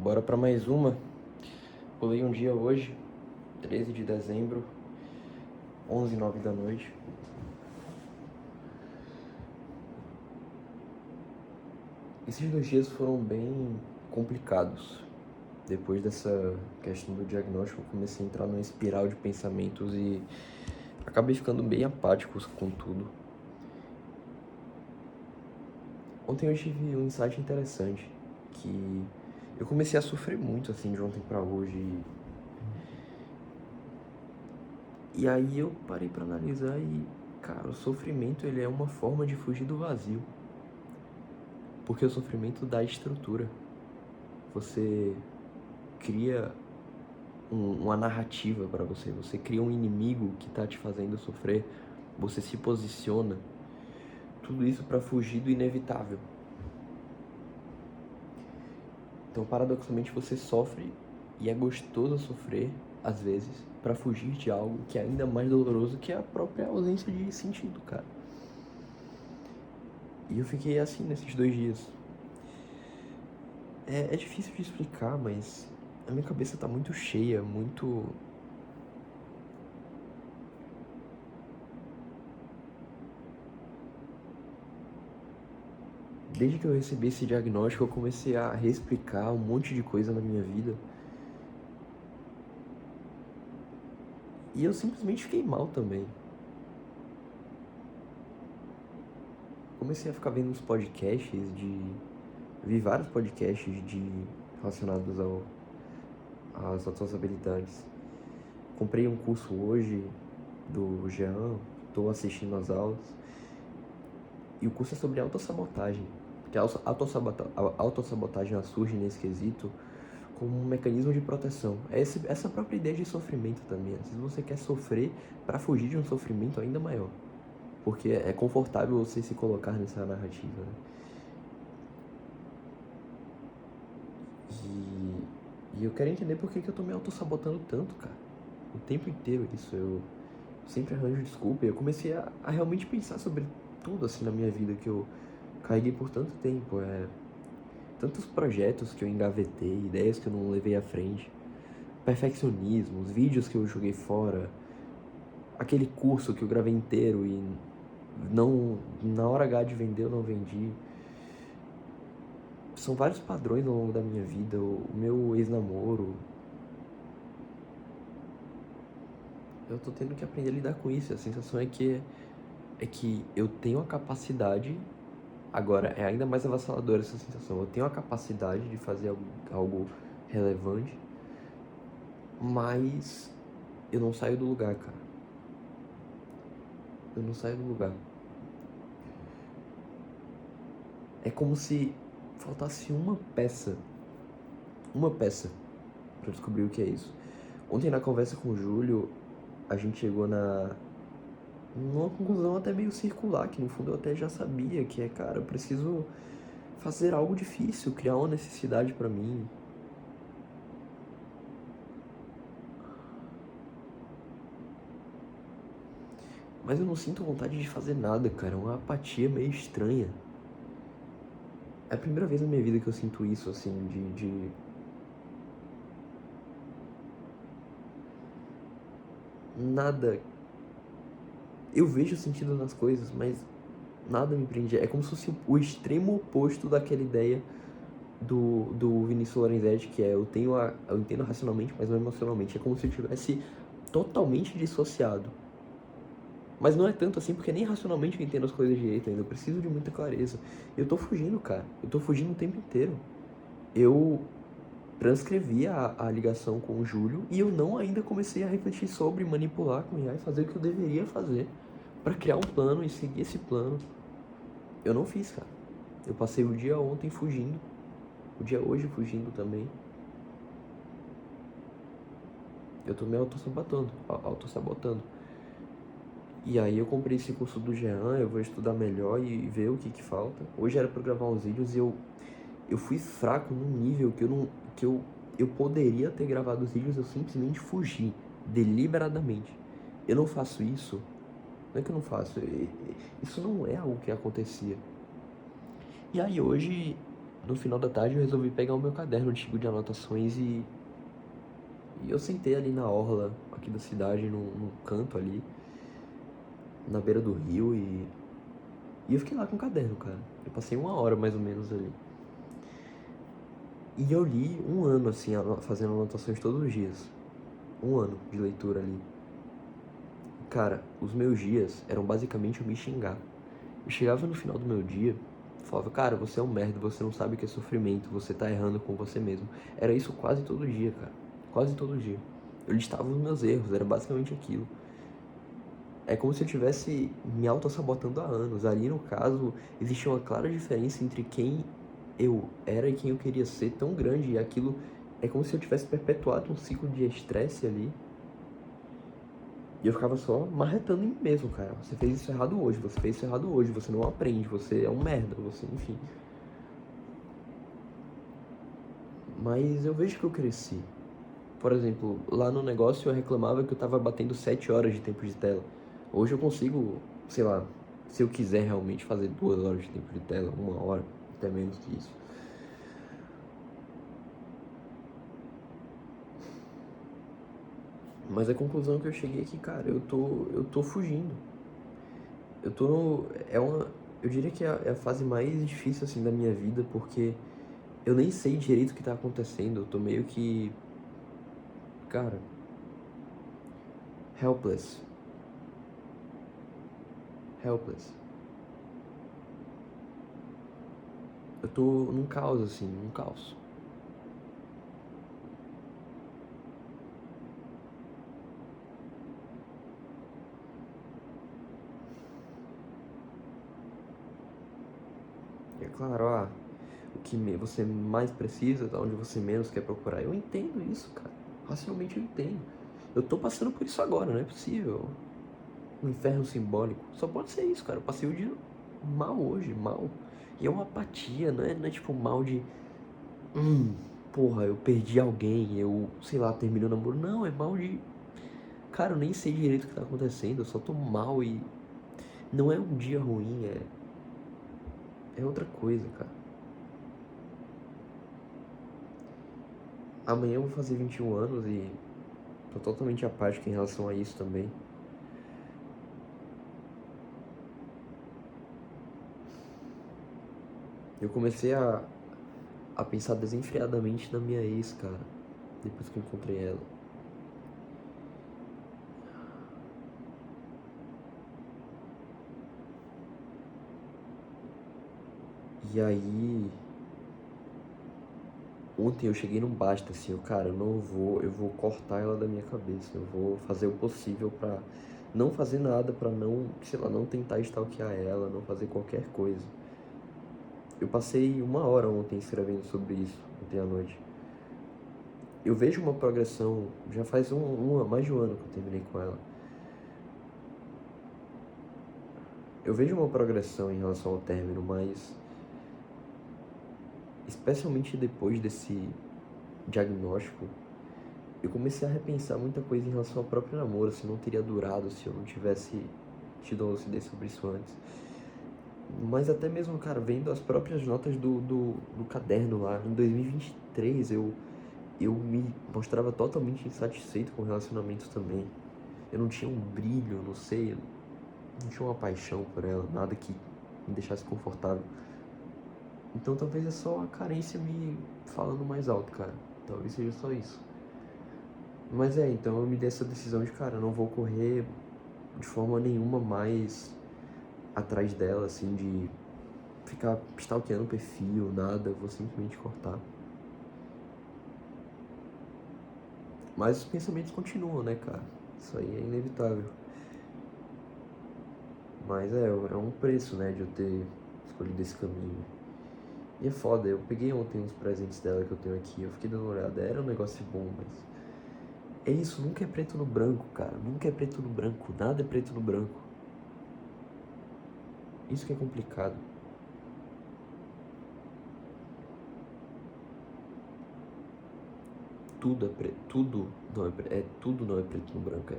Bora pra mais uma. Pulei um dia hoje, 13 de dezembro, 11h09 da noite. Esses 2 dias foram bem complicados. Depois dessa questão do diagnóstico, eu comecei a entrar numa espiral de pensamentos e acabei ficando bem apático com tudo. Ontem eu tive um insight interessante, que eu comecei a sofrer muito assim de ontem pra hoje. E aí eu parei pra analisar e, cara, o sofrimento ele é uma forma de fugir do vazio. Porque o sofrimento dá estrutura. Você cria uma narrativa pra você. Você cria um inimigo que tá te fazendo sofrer. Você se posiciona. Tudo isso pra fugir do inevitável. Então, paradoxalmente, você sofre e é gostoso sofrer, às vezes, pra fugir de algo que é ainda mais doloroso que a própria ausência de sentido, cara. E eu fiquei assim nesses 2 dias. É difícil de explicar, mas a minha cabeça tá muito cheia, muito... Desde que eu recebi esse diagnóstico, eu comecei a reexplicar um monte de coisa na minha vida. E eu simplesmente fiquei mal também. Comecei a ficar vendo uns podcasts Vi vários podcasts relacionados às outras habilidades. Comprei um curso hoje do Jean, tô assistindo as aulas. E o curso é sobre autossabotagem. Porque a autossabotagem surge nesse quesito como um mecanismo de proteção. É essa própria ideia de sofrimento também. Às vezes você quer sofrer para fugir de um sofrimento ainda maior. Porque é confortável você se colocar nessa narrativa, né? E eu quero entender por que eu tô me autossabotando tanto, cara. O tempo inteiro isso. Eu sempre arranjo desculpa. E eu comecei a realmente pensar sobre tudo assim na minha vida que eu carreguei por tanto tempo. Tantos projetos que eu engavetei, ideias que eu não levei à frente, perfeccionismo, os vídeos que eu joguei fora, aquele curso que eu gravei inteiro e não, na hora H de vender eu não vendi. São vários padrões ao longo da minha vida. O meu ex-namoro, eu tô tendo que aprender a lidar com isso. A sensação é que eu tenho a capacidade, agora é ainda mais avassaladora essa sensação, eu tenho a capacidade de fazer algo relevante, mas eu não saio do lugar, cara. Eu não saio do lugar. É como se faltasse uma peça pra descobrir o que é isso. Ontem na conversa com o Júlio, a gente chegou numa conclusão até meio circular, que no fundo eu até já sabia, que é, cara, eu preciso fazer algo difícil, criar uma necessidade pra mim. Mas eu não sinto vontade de fazer nada, cara. É uma apatia meio estranha. É a primeira vez na minha vida que eu sinto isso, assim, nada. Eu vejo sentido nas coisas, mas nada me prende. É como se fosse o extremo oposto daquela ideia do Vinícius Lorenzetti, que é eu entendo racionalmente, mas não emocionalmente. É como se eu tivesse totalmente dissociado. Mas não é tanto assim, porque nem racionalmente eu entendo as coisas direito ainda. Eu preciso de muita clareza. Eu tô fugindo, cara. Eu tô fugindo o tempo inteiro. Eu transcrevi a ligação com o Júlio e eu não ainda comecei a refletir sobre manipular com o IA e fazer o que eu deveria fazer pra criar um plano e seguir esse plano. Eu não fiz, cara. Eu passei o dia ontem fugindo. O dia hoje fugindo também. Eu tô me autossabotando. E aí eu comprei esse curso do Jean, eu vou estudar melhor e ver o que falta. Hoje era pra eu gravar uns vídeos e eu fui fraco num nível que eu poderia ter gravado os vídeos, eu simplesmente fugi, deliberadamente. Eu não faço isso, não é que eu não faço, isso não é algo que acontecia. E aí hoje no final da tarde eu resolvi pegar o meu caderno antigo de anotações e eu sentei ali na orla aqui da cidade, num canto ali, na beira do rio e eu fiquei lá com o caderno, cara. Eu passei 1 hora mais ou menos ali. E eu li 1 ano, assim, fazendo anotações todos os dias. 1 ano de leitura ali. Cara, os meus dias eram basicamente eu me xingar. Eu chegava no final do meu dia, falava, cara, você é um merda, você não sabe o que é sofrimento, você tá errando com você mesmo. Era isso quase todo dia, cara. Quase todo dia. Eu listava os meus erros, era basicamente aquilo. É como se eu estivesse me auto-sabotando há anos. Ali, no caso, existia uma clara diferença entre quem eu era e quem eu queria ser, tão grande. E aquilo é como se eu tivesse perpetuado um ciclo de estresse ali. E eu ficava só marretando em mim mesmo, cara. Você fez isso errado hoje, você fez isso errado hoje, você não aprende, você é um merda, você, enfim. Mas eu vejo que eu cresci. Por exemplo, lá no negócio eu reclamava que eu tava batendo 7 horas de tempo de tela. Hoje eu consigo, sei lá, se eu quiser realmente fazer 2 horas de tempo de tela, 1 hora, até menos que isso. Mas a conclusão que eu cheguei é que, cara, eu tô fugindo. Eu tô no, é uma, eu diria que é a fase mais difícil, assim, da minha vida, porque eu nem sei direito o que tá acontecendo. Eu tô meio que, cara, helpless. Helpless. Eu tô num caos, assim, num caos. E é claro, o que você mais precisa, da onde você menos quer procurar. Eu entendo isso, cara. Racionalmente eu entendo. Eu tô passando por isso agora, não é possível. Um inferno simbólico. Só pode ser isso, cara. Eu passei o dia mal hoje, mal. E é uma apatia, não é tipo mal de. Hum, porra, eu perdi alguém, eu, sei lá, terminei o namoro. Não, é mal de. Cara, eu nem sei direito o que tá acontecendo, eu só tô mal e. Não é um dia ruim, é outra coisa, cara. Amanhã eu vou fazer 21 anos e tô totalmente apático em relação a isso também. Eu comecei a pensar desenfreadamente na minha ex, cara, depois que eu encontrei ela. E aí, ontem eu cheguei num basta, assim, cara, eu vou cortar ela da minha cabeça, eu vou fazer o possível pra não fazer nada, pra não, sei lá, não tentar stalkear ela, não fazer qualquer coisa. Eu passei 1 hora ontem escrevendo sobre isso, ontem à noite. Eu vejo uma progressão, já faz mais de 1 ano que eu terminei com ela. Eu vejo uma progressão em relação ao término, mas especialmente depois desse diagnóstico, eu comecei a repensar muita coisa em relação ao próprio namoro, se não teria durado se eu não tivesse tido uma lucidez sobre isso antes. Mas até mesmo, cara, vendo as próprias notas do caderno lá, em 2023 eu me mostrava totalmente insatisfeito com relacionamentos também. Eu não tinha um brilho, não sei, não tinha uma paixão por ela, nada que me deixasse confortável. Então talvez é só a carência me falando mais alto, cara. Talvez seja só isso. Mas então eu me dei essa decisão de, cara, eu não vou correr de forma nenhuma mais atrás dela, assim, de ficar stalkeando o perfil, nada, eu vou simplesmente cortar. Mas os pensamentos continuam, né, cara? Isso aí é inevitável. Mas é um preço, né, de eu ter escolhido esse caminho. E é foda, eu peguei ontem uns presentes dela que eu tenho aqui, eu fiquei dando uma olhada, era um negócio bom, mas é isso, nunca é preto no branco, cara. Nunca é preto no branco. Nada é preto no branco. Isso que é complicado. Tudo é preto. Tudo não é preto. Tudo não é preto no branco.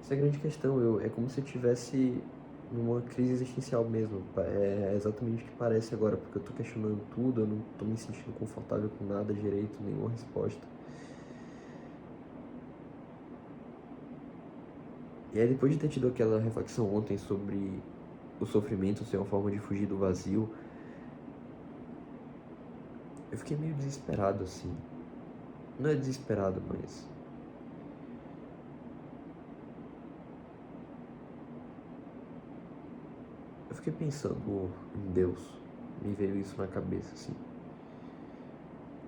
Essa é a grande questão. É como se eu tivesse numa crise existencial mesmo. É exatamente o que parece agora, porque eu tô questionando tudo, eu não tô me sentindo confortável com nada direito, nenhuma resposta. E aí, depois de ter tido aquela reflexão ontem sobre o sofrimento ser uma forma de fugir do vazio, eu fiquei meio desesperado, assim. Não é desesperado, mas eu fiquei pensando em Deus. Me veio isso na cabeça, assim.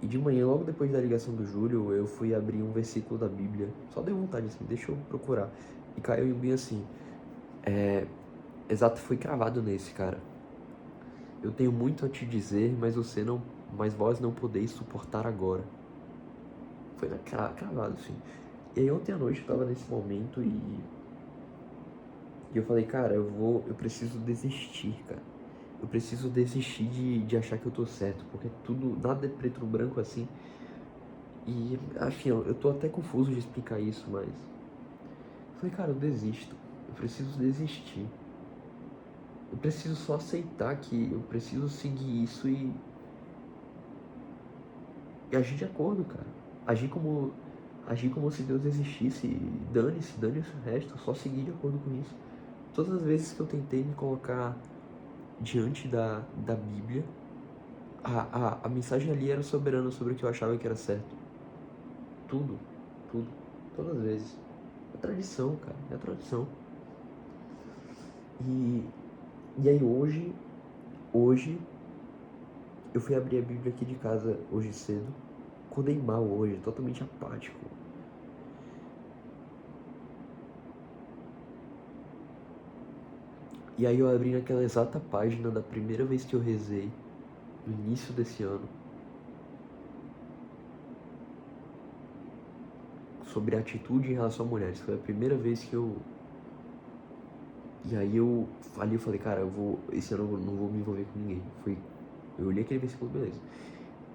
E de manhã, logo depois da ligação do Júlio, eu fui abrir um versículo da Bíblia. Só dei vontade, assim, deixa eu procurar. E caiu bem assim. Exato, foi cravado nesse, cara. Eu tenho muito a te dizer, mas vós não podeis suportar agora. Foi cravado, assim. E aí ontem à noite eu tava nesse momento e eu falei, cara, eu preciso desistir, cara. Eu preciso desistir de achar que eu tô certo, porque tudo, nada é preto no branco assim. E, enfim, eu tô até confuso de explicar isso, mas... Eu falei, cara, eu desisto. Eu preciso desistir. Eu preciso só aceitar que eu preciso seguir isso e agir de acordo, cara. Agir como, agir como se Deus existisse. Dane-se o resto. Só seguir de acordo com isso. Todas as vezes que eu tentei me colocar diante da Bíblia, a mensagem ali era soberana sobre o que eu achava que era certo. Tudo, tudo, todas as vezes. É tradição, cara, é a tradição. E, e aí hoje, eu fui abrir a Bíblia aqui de casa hoje cedo, acordei mal hoje, totalmente apático. E aí eu abri naquela exata página da primeira vez que eu rezei, no início desse ano, sobre atitude em relação a mulheres. Foi a primeira vez que eu... E aí ali eu falei, cara, esse ano eu não vou me envolver com ninguém. Eu olhei aquele versículo, beleza.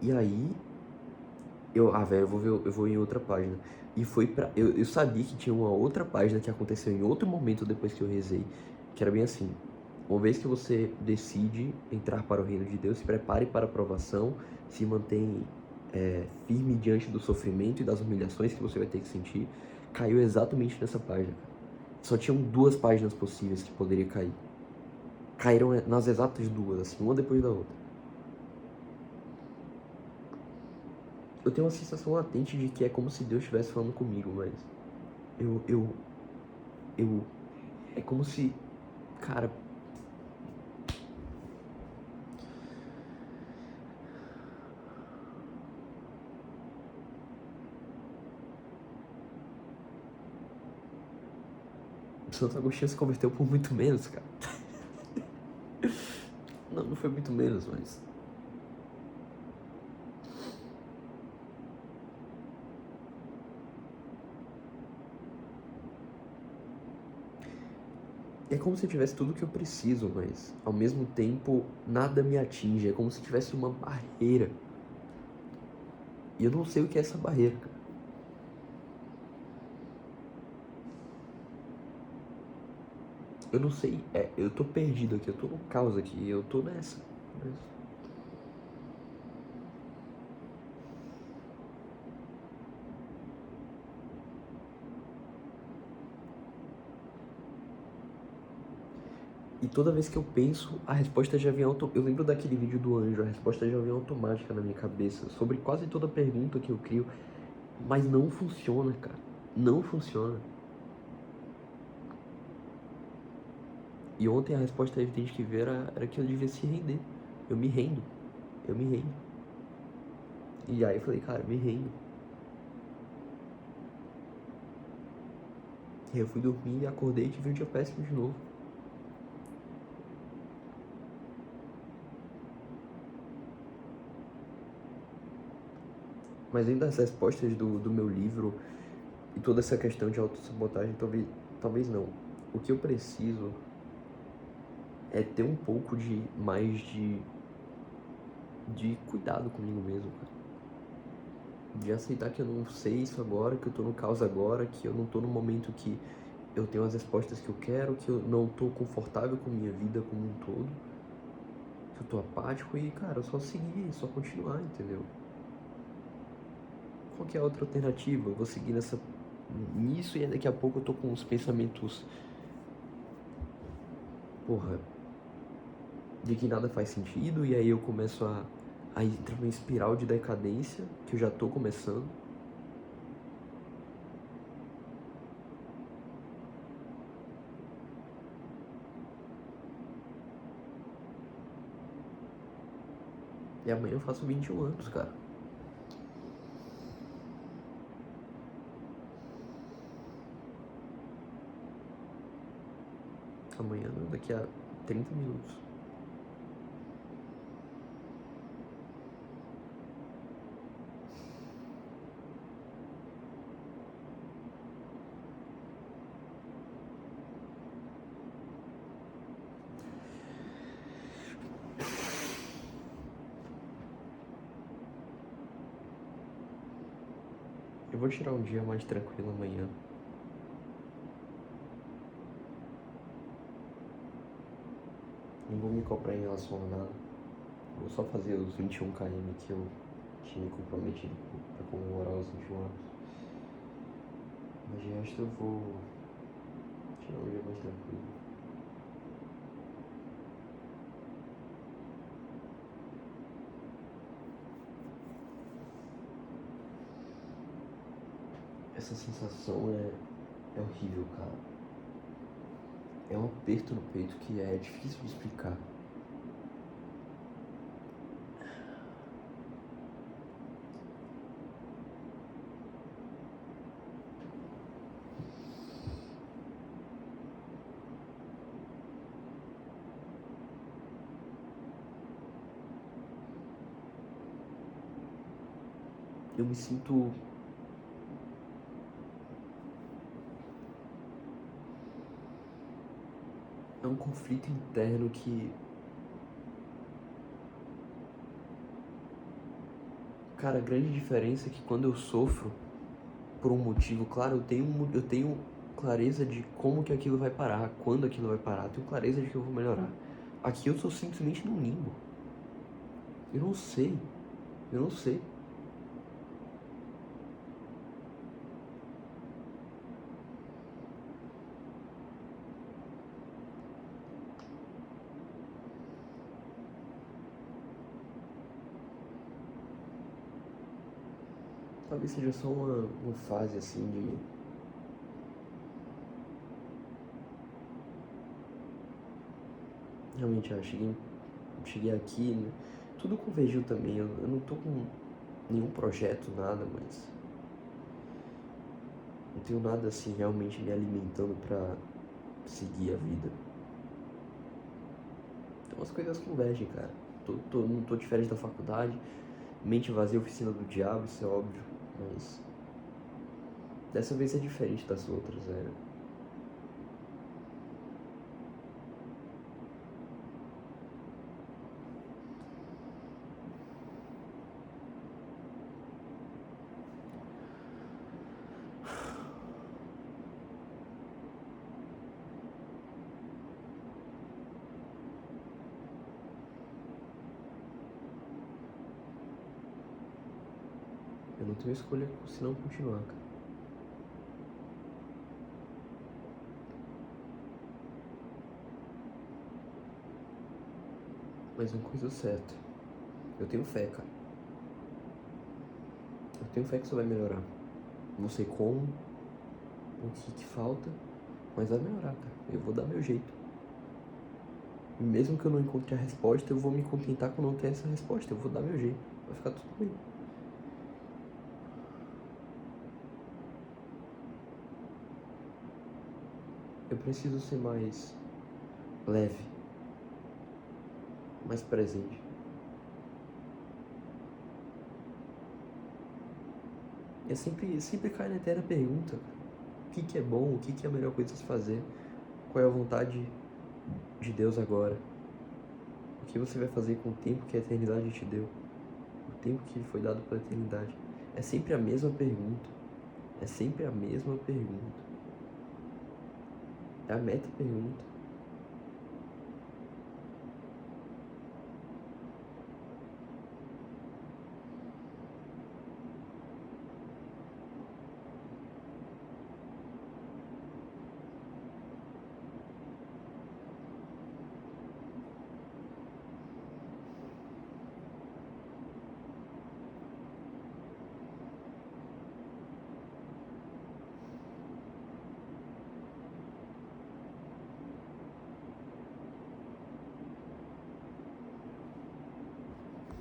E aí, velho, eu vou em outra página. E foi pra... Eu sabia que tinha uma outra página que aconteceu em outro momento depois que eu rezei, que era bem assim. Uma vez que você decide entrar para o reino de Deus, se prepare para a provação, se mantém firme diante do sofrimento e das humilhações que você vai ter que sentir. Caiu exatamente nessa página. Só tinham duas páginas possíveis que poderia cair. Caíram nas exatas duas, assim, uma depois da outra. Eu tenho uma sensação latente de que é como se Deus estivesse falando comigo, mas eu, eu, eu, é como se, cara, Santo Agostinho se converteu por muito menos, cara. Não foi muito menos, mas... É como se eu tivesse tudo que eu preciso, mas ao mesmo tempo nada me atinge. É como se tivesse uma barreira. E eu não sei o que é essa barreira, cara. Eu não sei, eu tô perdido aqui, eu tô no caos aqui, eu tô nessa. Mas... E toda vez que eu penso, a resposta já vem Eu lembro daquele vídeo do anjo, a resposta já vem automática na minha cabeça sobre quase toda pergunta que eu crio, mas não funciona, cara. Não funciona. E ontem a resposta evidente que veio era que eu devia se render. Eu me rendo. Eu me rendo. E aí eu falei, cara, me rendo. E eu fui dormir, acordei e tive um dia péssimo de novo. Mas ainda as respostas do meu livro e toda essa questão de autossabotagem, talvez não. O que eu preciso é ter um pouco mais de cuidado comigo mesmo, cara. De aceitar que eu não sei isso agora, que eu tô no caos agora, que eu não tô no momento que eu tenho as respostas que eu quero, que eu não tô confortável com minha vida como um todo, que eu tô apático e, cara, só seguir, só continuar, entendeu? Qual que é a outra alternativa? Eu vou seguir nisso e daqui a pouco eu tô com uns pensamentos, porra, de que nada faz sentido, e aí eu começo a entrar numa espiral de decadência, que eu já tô começando. E amanhã eu faço 21 anos, cara. Amanhã, não, daqui a 30 minutos. Eu vou tirar um dia mais tranquilo amanhã. Não vou me cobrar em relação a nada. Vou só fazer os 21 km que eu tinha me comprometido pra comemorar os 21 anos. Mas de resto eu vou tirar um dia mais tranquilo. Essa sensação é horrível, cara. É um aperto no peito que é difícil de explicar. Eu me sinto é um conflito interno que, cara, a grande diferença é que quando eu sofro por um motivo, claro, eu tenho clareza de como que aquilo vai parar, quando aquilo vai parar, eu tenho clareza de que eu vou melhorar. Aqui eu tô simplesmente num limbo. Eu não sei. Eu não sei. Talvez seja só uma fase assim de. Realmente, cheguei aqui, né? Tudo convergiu também. Eu não tô com nenhum projeto, nada, mas. Não tenho nada assim realmente me alimentando pra seguir a vida. Então as coisas convergem, cara. Não tô de férias da faculdade. Mente vazia, oficina do diabo, isso é óbvio. Mas. Dessa vez é diferente das outras, é. Eu não tenho escolha senão continuar, cara. Mas uma coisa é certa. Eu tenho fé, cara. Eu tenho fé que isso vai melhorar. Não sei como, o que falta, mas vai melhorar, cara. Eu vou dar meu jeito. E mesmo que eu não encontre a resposta, eu vou me contentar com não ter essa resposta. Eu vou dar meu jeito. Vai ficar tudo bem. Eu preciso ser mais leve, mais presente. Eu sempre cai na eterna pergunta: o que é bom, o que é a melhor coisa a se fazer, qual é a vontade de Deus agora, o que você vai fazer com o tempo que a eternidade te deu, o tempo que foi dado pela eternidade. É sempre a mesma pergunta. É sempre a mesma pergunta. É a meta pergunta.